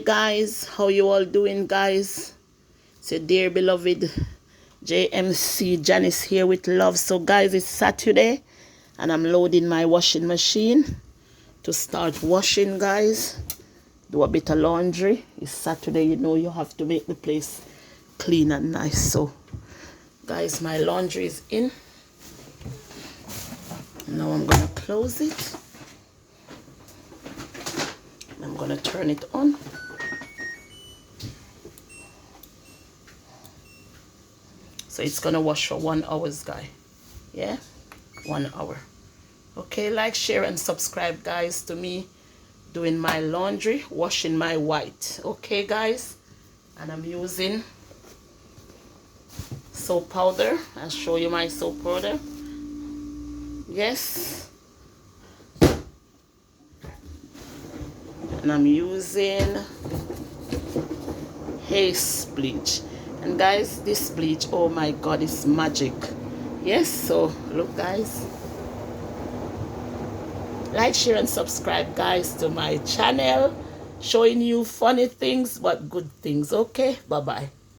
Guys, how you all doing, guys? So dear beloved JMC Janice here with love. So guys, it's Saturday and I'm loading my washing machine to start washing, guys. Do a bit of laundry. It's Saturday, you know, you have to make the place clean and nice. So guys, my laundry is in. Now I'm gonna close it. I'm gonna turn it on. So it's gonna wash for 1 hour, guys. Yeah, 1 hour. Okay, like, share, and subscribe, guys, to me doing my laundry, washing my white. Okay, guys, and I'm using soap powder. I'll show you my soap powder. Yes, and I'm using Haze bleach. And guys, this bleach, oh my god, it's magic. Yes, so look, guys, like, share, and subscribe, guys, to my channel, showing you funny things but good things. Okay, bye bye.